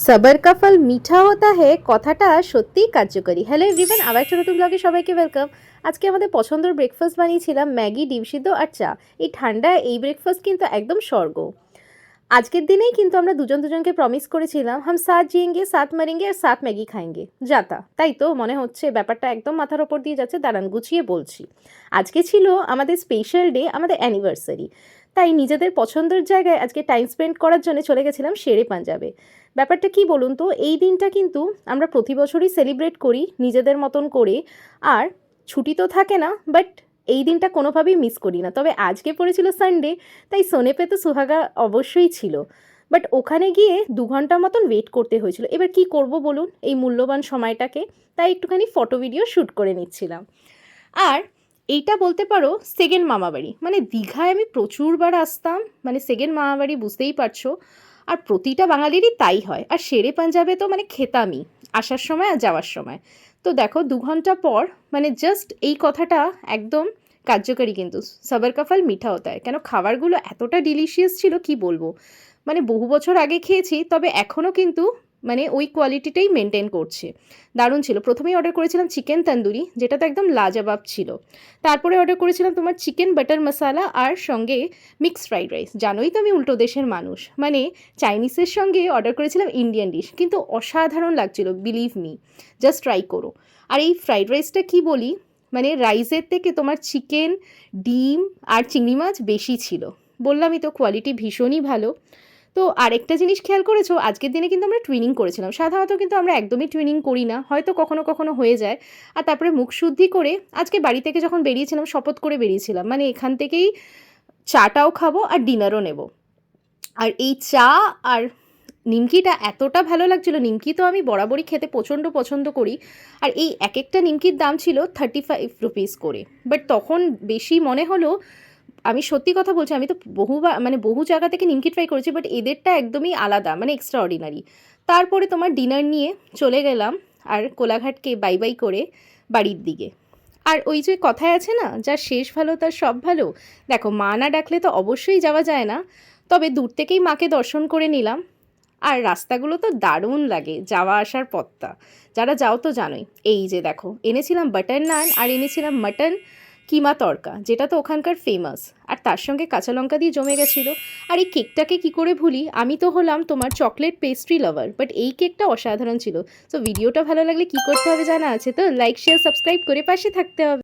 সবার কা ফল মিঠা হতা হে কথাটা সত্যিই কার্যকরী। হ্যালো এভরিওয়ান, আবার একটা নতুন ব্লগে সবাইকে ওয়েলকাম। আজকে আমাদের পছন্দের ব্রেকফাস্ট বানিয়েছিলাম ম্যাগি, ডিম সিদ্ধ আর চা। এই ঠান্ডায় এই ব্রেকফাস্ট কিন্তু একদম স্বর্গ। আজকের দিনেই কিন্তু আমরা দুজন দুজনকে প্রমিস করেছিলাম হাম সাথ জিয়েঙ্গে, সাথ মরেঙ্গে আর সাথ ম্যাগি খাएंगे। যাতা তাই তো মনে হচ্ছে ব্যাপারটা একদম মাথার ওপর দিয়ে যাচ্ছে। দাঁড়ান গুছিয়ে বলছি। আজকে ছিল আমাদের স্পেশাল ডে, আমাদের অ্যানিভার্সারি। তাই নিজেদের পছন্দের জায়গায় আজকে টাইম স্পেন্ড করার জন্য চলে গেছিলাম শেরে পাঞ্জাবে। ব্যাপারটা কি বলুন তো, এই দিনটা কিন্তু আমরা প্রতি বছরই সেলিব্রেট করি নিজেদের মতন করে। আর ছুটি তো থাকে না, বাট এই দিনটা কোনোভাবেই মিস করি না। তবে আজকে পড়েছিল সানডে, তাই সোনে পে তো সুহাগা অবশ্যই ছিল। বাট ওখানে গিয়ে 2 ঘন্টা মতন ওয়েট করতে হয়েছিল। এবার কি করব বলুন এই মূল্যবান সময়টাকে? তাই একটুখানি ফটো ভিডিও শ্যুট করে নিচ্ছিলাম। আর এইটা বলতে পারো সেকেন্ড মামাবাড়ি। মানে দীঘায় আমি প্রচুরবার আসতাম, মানে সেকেন্ড মামাবাড়ি বুঝতেই পারছো। আর প্রতিটা বাঙালিরই তাই হয়। আর শেরে পাঞ্জাবে তো মানে খেতামই, আসার সময় আর যাওয়ার সময়। তো দেখো 2 ঘন্টা পর মানে জাস্ট এই কথাটা একদম কার্যকারী কিন্তু। সবার কা ফল মিঠা হতা হয়। কেন খাবারগুলো এতটা ডিলিশিয়াস ছিল কি বলবো। মানে বহু বছর আগে খেয়েছি, তবে এখনও কিন্তু মানে ওই কোয়ালিটিটাই মেনটেন করছে। দারুণ ছিল। প্রথমেই অর্ডার করেছিলাম চিকেন তন্দুরি, যেটা তো একদম লাজবাব ছিল। তারপরে অর্ডার করেছিলাম তোমার চিকেন বাটার মশালা আর সঙ্গে মিক্সড ফ্রাইড রাইস। জানোই তো আমি উল্টো দেশের মানুষ, মানে চাইনিজের সঙ্গে অর্ডার করেছিলাম ইন্ডিয়ান ডিশ, কিন্তু অসাধারণ লাগছিল, বিলিভ মি। জাস্ট ট্রাই করো। আর এই ফ্রাইড রাইসটা কি বলি, মানে রাইসের থেকে তোমার চিকেন, ডিম আর চিংড়ি মাছ বেশি ছিল। বললামই তো কোয়ালিটি ভীষণই ভালো। তো আরেকটা জিনিস খেয়াল করেছো, আজকের দিনে কিন্তু আমরা টুইনিং করেছিলাম। সাধারণত কিন্তু আমরা একদমই টুইনিং করি না, হয়তো কখনো কখনো হয়ে যায়। আর তারপরে মুখ শুদ্ধি করে আজকে বাড়ি থেকে যখন বেরিয়েছিলাম শপথ করে বেরিয়েছিলাম, মানে এখান থেকেই চাটাও খাবো আর ডিনারও নেব। আর এই চা আর নিমকিটা এতটা ভালো লাগছিলো। নিমকি তো আমি বরাবরই খেতে প্রচণ্ড পছন্দ করি। আর এই এক একটা নিমকির দাম ছিল 35 রুপিস করে। বাট তখন বেশি মনে হলো, আমি সত্যি কথা বলছি, আমি তো মানে বহু জায়গা থেকে নিমকি ট্রাই করেছি, বাট এদেরটা একদমই আলাদা, মানে এক্সট্রা অর্ডিনারি। তারপরে তোমার ডিনার নিয়ে চলে গেলাম আর কোলাঘাটকে বাই বাই করে বাড়ির দিকে। আর ওই যে কথায় আছে না, যার শেষ ভালো তার সব ভালো। দেখো মা না ডাকলে তো অবশ্যই যাওয়া যায় না, তবে দূর থেকেই মাকে দর্শন করে নিলাম। আর রাস্তাগুলো তো দারুণ লাগে, যাওয়া আসার পথটা। যারা যাও তো জানোই। এই যে দেখো এনেছিলাম বাটার নান আর এনেছিলাম মাটন কিমা তড়কা, যেটা তো ওখানকার ফেমাস। আর তার সঙ্গে কাঁচা লঙ্কা দিয়ে জমে গেছিলো। আর এই কেকটাকে কি করে ভুলি, আমি তো হলাম তোমার চকলেট পেস্ট্রি লাভার, বাট এই কেকটা অসাধারণ ছিল। তো ভিডিওটা ভালো লাগলে কি করতে হবে জানা আছে তো, লাইক শেয়ার সাবস্ক্রাইব করে পাশে থাকতে হবে।